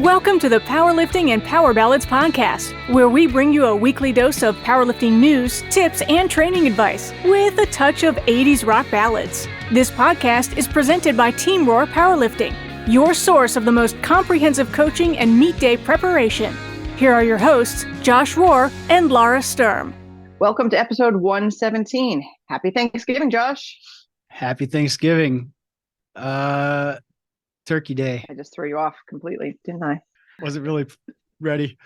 Welcome to the Powerlifting and Power Ballads podcast, where we bring you a weekly dose of powerlifting news, tips, and training advice with a touch of 80s rock ballads. This podcast is presented by Team Rohr Powerlifting, your source of the most comprehensive coaching and meet day preparation. Here are your hosts, Josh Rohr and Laura Sturm. Welcome to episode 117. Happy Thanksgiving, Josh. Happy Thanksgiving. Turkey Day. I just threw you off completely, didn't I? Wasn't really ready.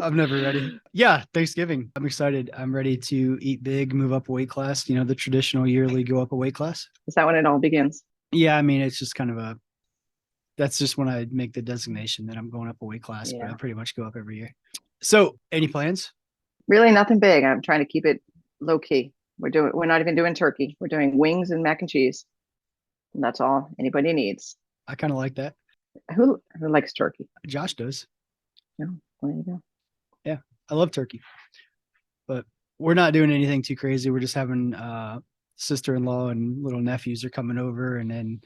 I'm never ready. Yeah, Thanksgiving. I'm excited. I'm ready to eat big, move up a weight class. You know, the traditional yearly go up a weight class. Is that when it all begins? Yeah, I mean, it's just kind of that's just when I make the designation that I'm going up a weight class, but I pretty much go up every year. So, any plans? Really nothing big. I'm trying to keep it low key. We're not even doing turkey. We're doing wings and mac and cheese. And that's all anybody needs. I kind of like that. Who likes turkey? Josh does. No, there you go. Yeah, I love turkey. But we're not doing anything too crazy. We're just having sister-in-law and little nephews are coming over, and then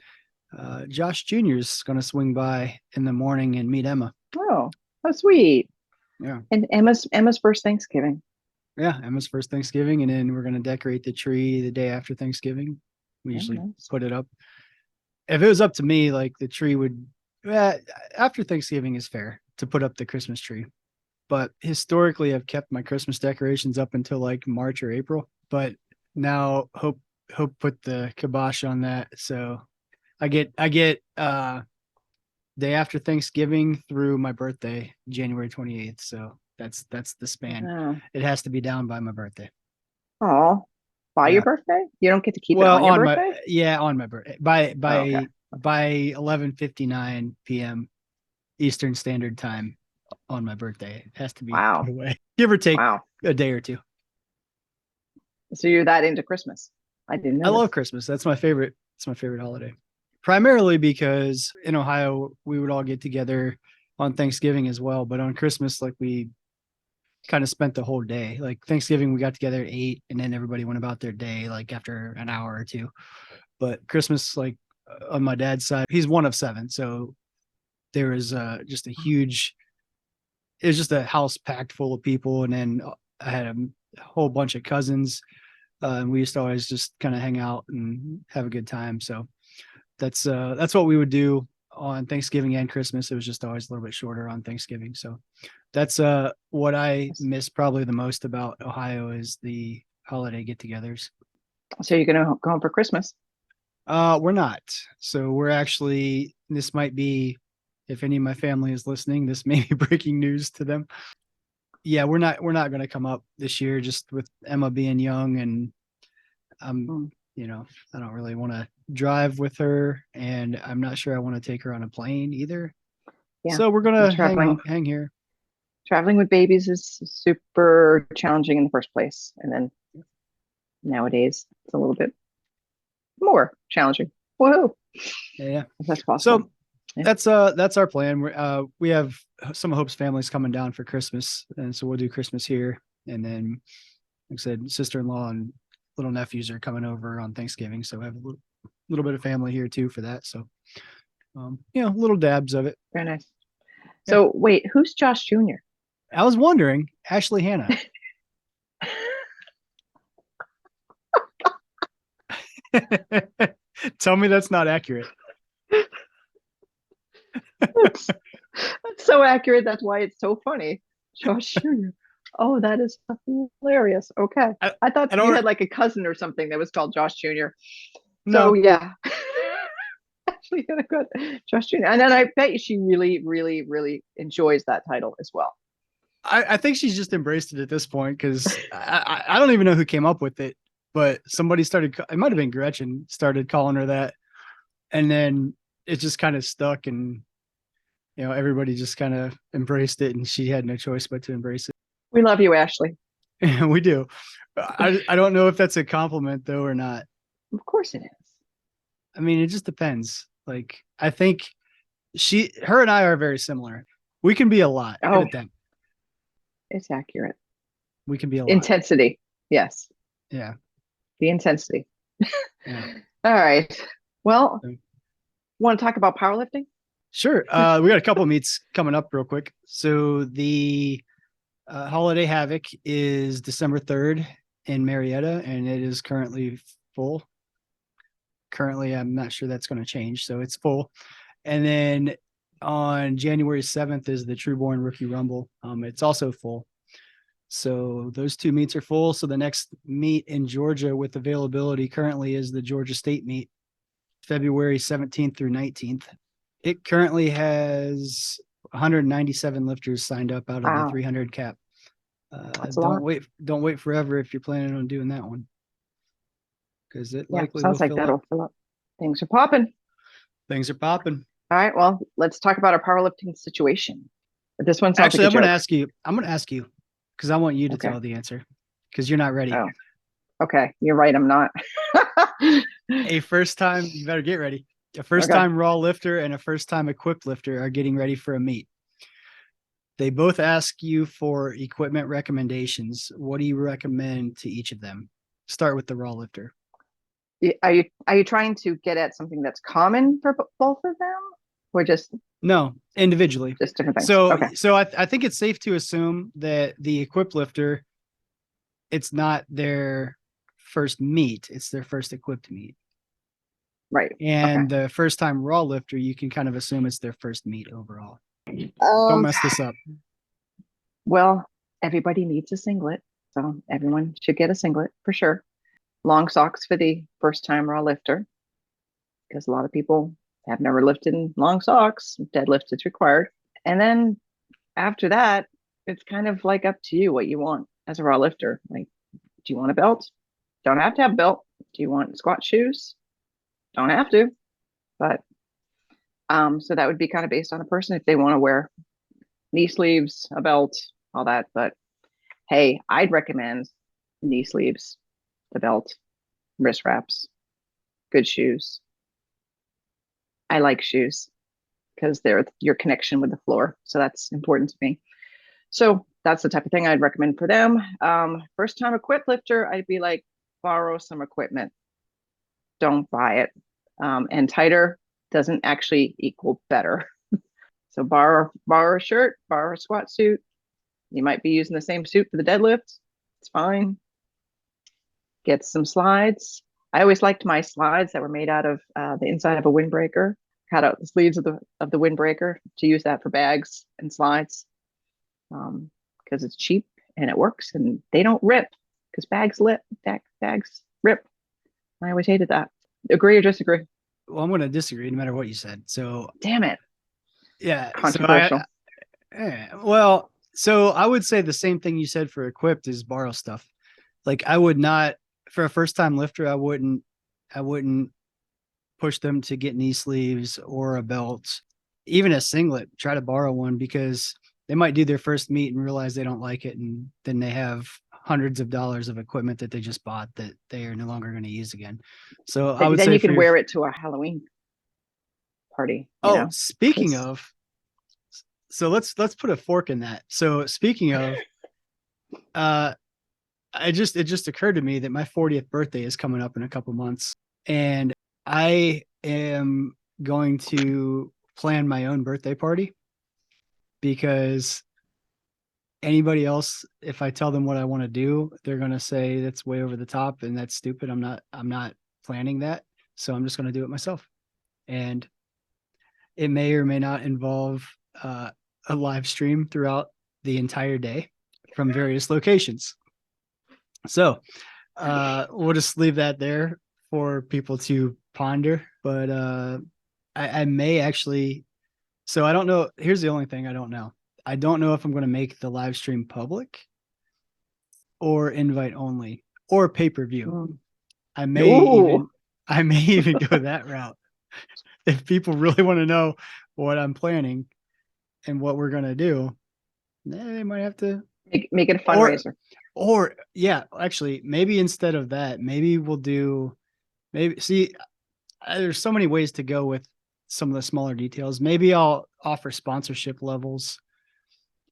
Josh Jr. is going to swing by in the morning and meet Emma. Oh, how sweet. Yeah. And Emma's first Thanksgiving. Yeah, Emma's first Thanksgiving, and then we're going to decorate the tree the day after Thanksgiving. We usually put it up. If it was up to me, like the tree would, after Thanksgiving is fair to put up the Christmas tree. But historically, I've kept my Christmas decorations up until like March or April. But now Hope put the kibosh on that. So I get day after Thanksgiving through my birthday, January 28th. So that's the span. Oh. It has to be down by my birthday. Oh. By your birthday? You don't get to keep it on your birthday? On my birthday. By 11:59 p.m. Eastern Standard Time on my birthday. It has to be put away. Give or take a day or two. So you're that into Christmas? I didn't know. I love Christmas. That's my favorite. It's my favorite holiday. Primarily because in Ohio we would all get together on Thanksgiving as well, but on Christmas, like we kind of spent the whole day. Like Thanksgiving, we got together at 8 and then everybody went about their day, like after an hour or two. But Christmas, like on my dad's side, he's one of 7. So there was just it was just a house packed full of people. And then I had a whole bunch of cousins. And we used to always just kind of hang out and have a good time. So that's what we would do on Thanksgiving and Christmas. It was just always a little bit shorter on Thanksgiving. So that's what I miss probably the most about Ohio is the holiday get-togethers. So you're gonna go home for Christmas? We're not. So we're actually, this might be, if any of my family is listening, this may be breaking news to them. Yeah, we're not gonna come up this year, just with Emma being young, and you know, I don't really want to drive with her, and I'm not sure I want to take her on a plane either. Yeah. So we're gonna hang here. Traveling with babies is super challenging in the first place, and then nowadays it's a little bit more challenging. Whoa! Yeah, if that's possible. So that's our plan. We have some of Hope's families coming down for Christmas, and so we'll do Christmas here, and then, like I said, sister-in-law and little nephews are coming over on Thanksgiving, so we have a little bit of family here too for that. So, little dabs of it. Very nice. So wait, who's Josh Jr.? I was wondering, Ashley Hannah. Tell me that's not accurate. That's so accurate. That's why it's so funny. Josh Jr. Oh, that is hilarious. Okay. I thought you had like a cousin or something that was called Josh Jr. No. So yeah. Actually, good. Josh Jr. And then I bet she really, really, really enjoys that title as well. I think she's just embraced it at this point, because I don't even know who came up with it, but somebody started, it might have been Gretchen, started calling her that. And then it just kind of stuck, and, everybody just kind of embraced it, and she had no choice but to embrace it. We love you, Ashley. We do. I don't know if that's a compliment though or not. Of course it is. I mean, it just depends. Like, I think her and I are very similar. We can be a lot. Oh, it's accurate. We can be a lot. Intensity. Yes. Yeah. The intensity. Yeah. All right. Well, want to talk about powerlifting? Sure. We got a couple meets coming up real quick. So the Holiday Havoc is December 3rd in Marietta, and it is currently full. Currently, I'm not sure that's going to change, so it's full. And then on January 7th is the Trueborn Rookie Rumble. It's also full. So those two meets are full. So the next meet in Georgia with availability currently is the Georgia State meet, February 17th through 19th. It currently has 197 lifters signed up out of the 300 cap. Don't wait forever if you're planning on doing that one, because it likely sounds like that'll fill up. Things are popping. All right, well, let's talk about our powerlifting situation. This one sounds actually, like I'm going to ask you because I want you to tell the answer, because you're not ready. Oh, okay, you're right, I'm not. A first time, you better get ready. A first time raw lifter and a first time equipped lifter are getting ready for a meet. They both ask you for equipment recommendations. What do you recommend to each of them? Start with the raw lifter. Are you trying to get at something that's common for both of them, or just no, individually, just different things? So I think it's safe to assume that the equipped lifter, it's not their first meet, it's their first equipped meet. Right. And the first time raw lifter, you can kind of assume it's their first meet overall. Don't mess this up. Well, everybody needs a singlet, so everyone should get a singlet for sure. Long socks for the first time raw lifter, because a lot of people have never lifted in long socks. Deadlift is required. And then after that, it's kind of like up to you what you want as a raw lifter. Like, do you want a belt? Don't have to have a belt. Do you want squat shoes? Don't have to. But so that would be kind of based on a person if they want to wear knee sleeves, a belt, all that. But hey, I'd recommend knee sleeves, the belt, wrist wraps, good shoes. I like shoes because they're your connection with the floor. So that's important to me. So that's the type of thing I'd recommend for them. First time equipped lifter, I'd be like, borrow some equipment. Don't buy it. And tighter doesn't actually equal better. So borrow a shirt, borrow a squat suit. You might be using the same suit for the deadlift. It's fine. Get some slides. I always liked my slides that were made out of the inside of a windbreaker. Cut out the sleeves of the windbreaker to use that for bags and slides, because it's cheap and it works and they don't rip, because bags rip. I always hated that. Agree or disagree? Well, I'm going to disagree no matter what you said. So damn it. Yeah. Controversial. So I would say the same thing you said for equipped is borrow stuff. Like, I would not, for a first time lifter, I wouldn't push them to get knee sleeves or a belt, even a singlet. Try to borrow one, because they might do their first meet and realize they don't like it, and then they have hundreds of dollars of equipment that they just bought that they are no longer going to use again. So I would say you can wear it to a Halloween party. Speaking of, so let's put a fork in that. So speaking of, it just occurred to me that my 40th birthday is coming up in a couple months, and I am going to plan my own birthday party, because anybody else, if I tell them what I want to do, they're going to say that's way over the top and that's stupid. I'm not planning that. So I'm just going to do it myself. And it may or may not involve a live stream throughout the entire day from various locations. So we'll just leave that there for people to ponder. But I may actually, so I don't know. Here's the only thing I don't know. I don't know if I'm going to make the live stream public or invite only or pay-per-view. I may even go that route. If people really want to know what I'm planning and what we're going to do, they might have to make it a fundraiser. Or yeah, actually, maybe instead of that, maybe we'll do, there's so many ways to go with some of the smaller details. Maybe I'll offer sponsorship levels,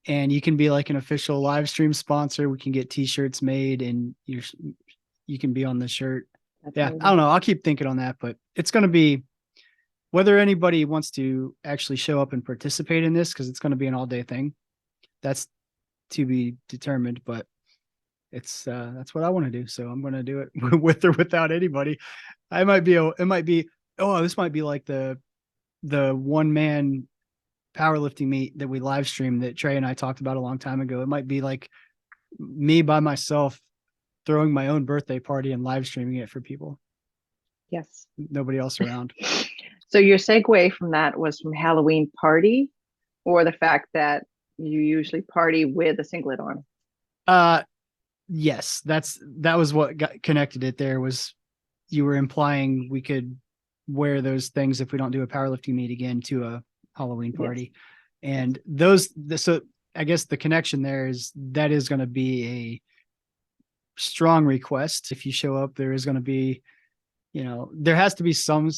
and you can be like an official live stream sponsor. We can get t-shirts made and you can be on the shirt. That's amazing. I don't know. I'll keep thinking on that, but it's going to be whether anybody wants to actually show up and participate in this, because it's going to be an all-day thing, that's to be determined. But it's that's what I want to do, so I'm going to do it with or without anybody. It might be this might be like the one-man powerlifting meet that we live streamed that Trey and I talked about a long time ago. It might be like me by myself throwing my own birthday party and live streaming it for people. Yes. Nobody else around. So your segue from that was from Halloween party, or the fact that you usually party with a singlet on? Yes, that was what got connected it there. Was you were implying we could wear those things if we don't do a powerlifting meet again to a Halloween party. Yes. And so I guess the connection there is that is going to be a strong request. If you show up, there is going to be, there has to be some.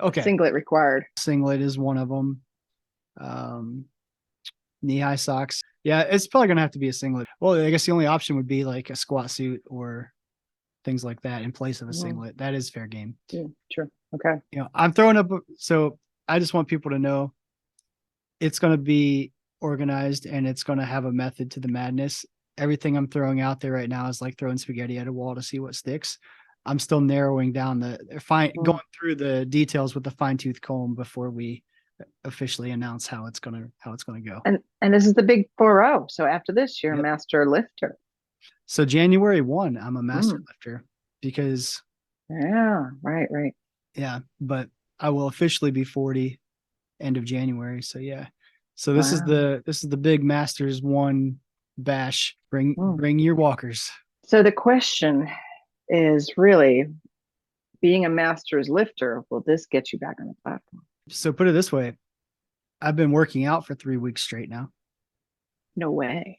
Okay. Singlet required. Singlet is one of them. Knee-high socks. Yeah, it's probably going to have to be a singlet. Well, I guess the only option would be like a squat suit or things like that in place of a singlet. That is fair game. Yeah, true. Okay. I'm throwing up. So I just want people to know it's going to be organized and it's going to have a method to the madness. Everything I'm throwing out there right now is like throwing spaghetti at a wall to see what sticks. I'm still narrowing down going through the details with the fine-tooth comb before we officially announce how it's gonna go. And this is the big 4-0. So after this, you're a master lifter. So January 1, I'm a master lifter because right. Yeah, but I will officially be 40 end of January. So yeah. So this is the big Masters 1 bash. Bring your walkers. So the question is really, being a master's lifter, will this get you back on the platform? So put it this way, I've been working out for 3 weeks straight now. No way.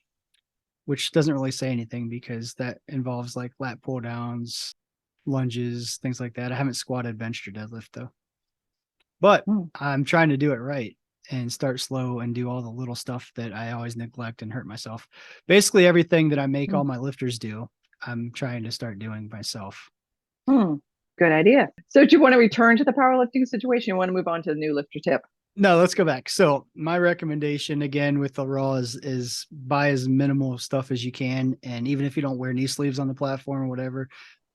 Which doesn't really say anything because that involves like lat pull downs, lunges, things like that. I haven't squatted, benched, or deadlift though. But I'm trying to do it right and start slow and do all the little stuff that I always neglect and hurt myself. Basically everything that I make all my lifters do, I'm trying to start doing myself. Good idea. So do you want to return to the powerlifting situation? You want to move on to the new lifter tip? No, let's go back. So my recommendation again with the Raw is buy as minimal stuff as you can. And even if you don't wear knee sleeves on the platform or whatever,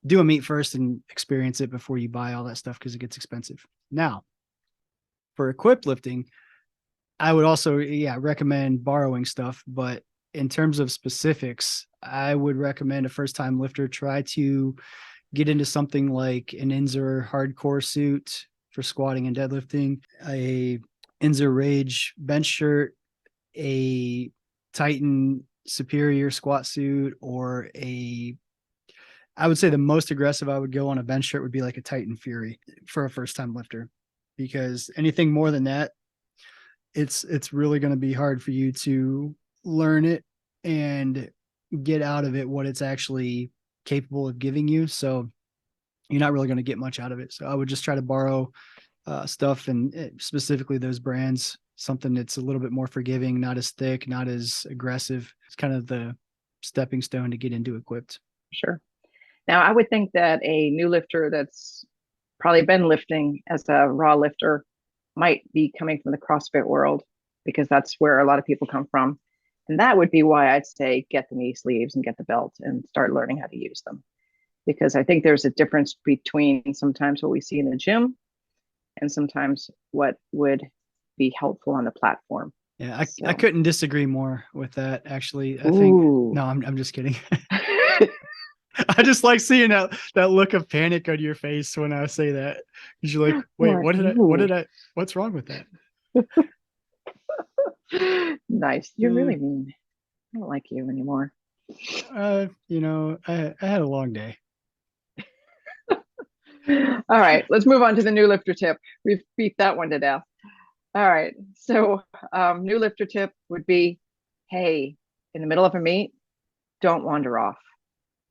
do a meet first and experience it before you buy all that stuff because it gets expensive. Now, for equipped lifting, I would also recommend borrowing stuff. But in terms of specifics, I would recommend a first-time lifter try to get into something like an Inzer hardcore suit for squatting and deadlifting, a Inzer Rage bench shirt, a Titan Superior squat suit, or I would say the most aggressive I would go on a bench shirt would be like a Titan Fury for a first-time lifter, because anything more than that, it's really going to be hard for you to learn it and get out of it what it's actually capable of giving you. So you're not really going to get much out of it. So I would just try to borrow stuff, and specifically those brands, something that's a little bit more forgiving, not as thick, not as aggressive. It's kind of the stepping stone to get into equipped. Sure. Now, I would think that a new lifter that's probably been lifting as a raw lifter might be coming from the CrossFit world, because that's where a lot of people come from. And that would be why I'd say get the knee sleeves and get the belt and start learning how to use them. Because I think there's a difference between sometimes what we see in the gym and sometimes what would be helpful on the platform. Yeah, I couldn't disagree more with that, actually. I think, no, I'm just kidding. I just like seeing that look of panic on your face when I say that. Because you're like, wait, what's wrong with that? Nice. You're really mean. I don't like you anymore. I had a long day. All right, let's move on to the new lifter tip. We've beat that one to death. All right, so new lifter tip would be, hey, in the middle of a meet, don't wander off.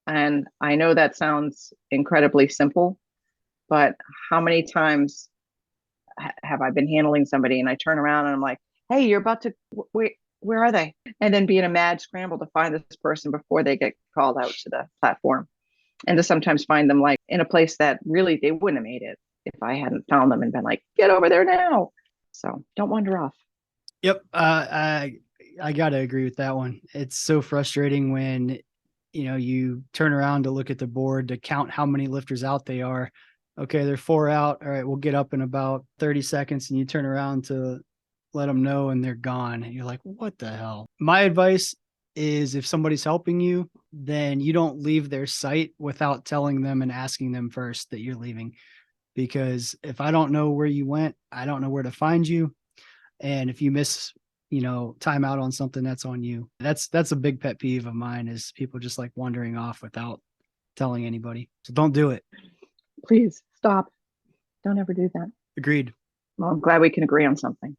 And I know that sounds incredibly simple, but how many times have I been handling somebody and I turn around and I'm like, hey, you're about to, wait, where are they? And then be in a mad scramble to find this person before they get called out to the platform. And to sometimes find them like in a place that really they wouldn't have made it if I hadn't found them and been like, get over there now. So don't wander off. Yep. I got to agree with that one. It's so frustrating when, you turn around to look at the board to count how many lifters out they are. Okay, they're 4 out. All right, we'll get up in about 30 seconds. And you turn around to let them know and they're gone. And you're like, what the hell? My advice is if somebody's helping you, then you don't leave their site without telling them and asking them first that you're leaving. Because if I don't know where you went, I don't know where to find you. And if you miss, time out on something, that's on you. That's a big pet peeve of mine, is people just like wandering off without telling anybody. So don't do it. Please stop. Don't ever do that. Agreed. Well, I'm glad we can agree on something.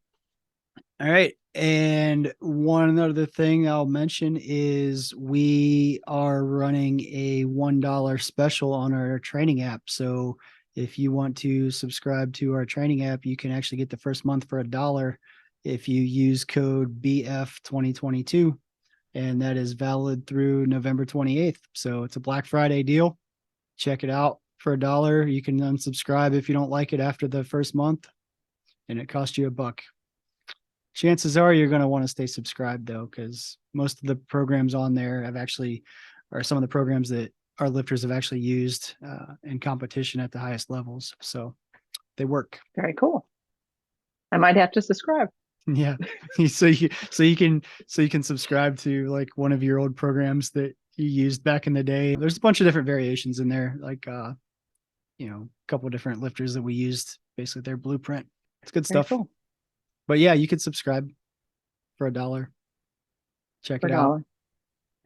All right. And one other thing I'll mention is we are running a $1 special on our training app. So if you want to subscribe to our training app, you can actually get the first month for $1 if you use code BF2022. And that is valid through November 28th. So it's a Black Friday deal. Check it out for $1. You can unsubscribe if you don't like it after the first month, and it costs you $1. Chances are you're going to want to stay subscribed though, because most of the programs on there are some of the programs that our lifters have actually used in competition at the highest levels. So they work. Very cool. I might have to subscribe. Yeah. So you can subscribe to like one of your old programs that you used back in the day. There's a bunch of different variations in there, like a couple of different lifters that we used, basically their blueprint. It's good stuff. Cool. But yeah, you could subscribe for $1. Check it out.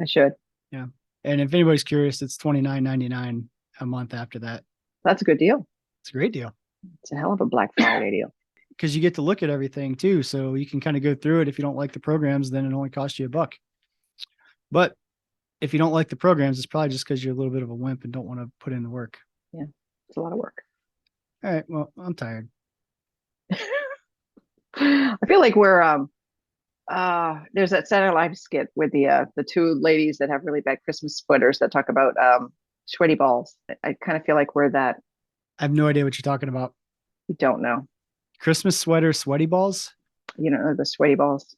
I should. Yeah. And if anybody's curious, it's $29.99 a month after that. That's a good deal. It's a great deal. It's a hell of a Black Friday deal. Because you get to look at everything too. So you can kind of go through it. If you don't like the programs, then it only costs you $1. But if you don't like the programs, it's probably just because you're a little bit of a wimp and don't want to put in the work. Yeah. It's a lot of work. All right. Well, I'm tired. I feel like we're there's that Saturday Night Live skit with the two ladies that have really bad Christmas sweaters that talk about sweaty balls. I kind of feel like we're that. I have no idea what you're talking about. You don't know. Christmas sweater, sweaty balls? You know, the sweaty balls.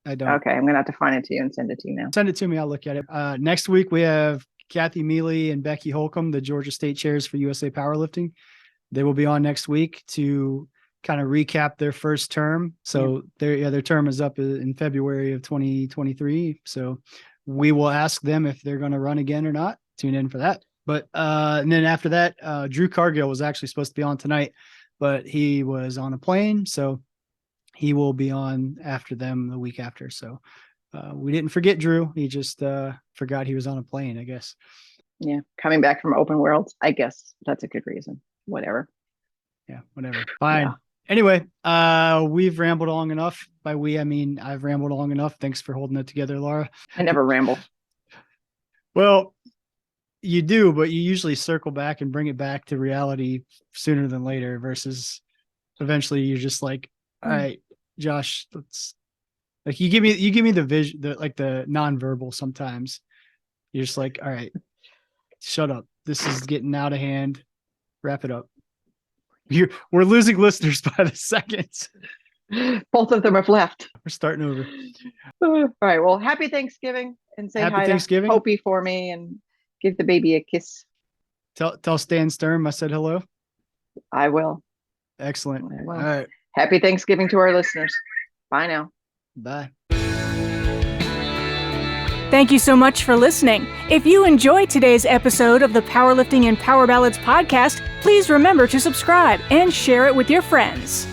I don't. Okay, I'm gonna have to find it to you and send it to you now. Send it to me. I'll look at it. Next week we have Cathi, Mele, and Becci Holcomb, the Georgia State chairs for USA Powerlifting. They will be on next week to kind of recap their first term. So their term is up in February of 2023. So we will ask them if they're going to run again or not. Tune in for that. But and then after that, Drew Cargill was actually supposed to be on tonight, but he was on a plane. So he will be on after them the week after. So we didn't forget Drew. He just forgot he was on a plane, I guess. Yeah. Coming back from Open Worlds. I guess that's a good reason. Whatever. Yeah, whatever. Fine. Yeah. Anyway, we've rambled long enough. By we, I mean I've rambled long enough. Thanks for holding it together, Laura. I never ramble. Well, you do, but you usually circle back and bring it back to reality sooner than later, versus eventually you're just like, all right, Josh, let's like you give me the vision, the nonverbal sometimes. You're just like, all right, shut up. This is getting out of hand. Wrap it up. We're losing listeners by the second. Both of them have left. We're starting over. All right. Well, happy Thanksgiving, and say Happy hi Thanksgiving. to Hopi for me and give the baby a kiss. Tell Stan Sturm I said hello. I will. Excellent. I will. All right. Happy Thanksgiving to our listeners. Bye now. Bye. Thank you so much for listening. If you enjoyed today's episode of the Powerlifting and Power Ballads podcast, please remember to subscribe and share it with your friends.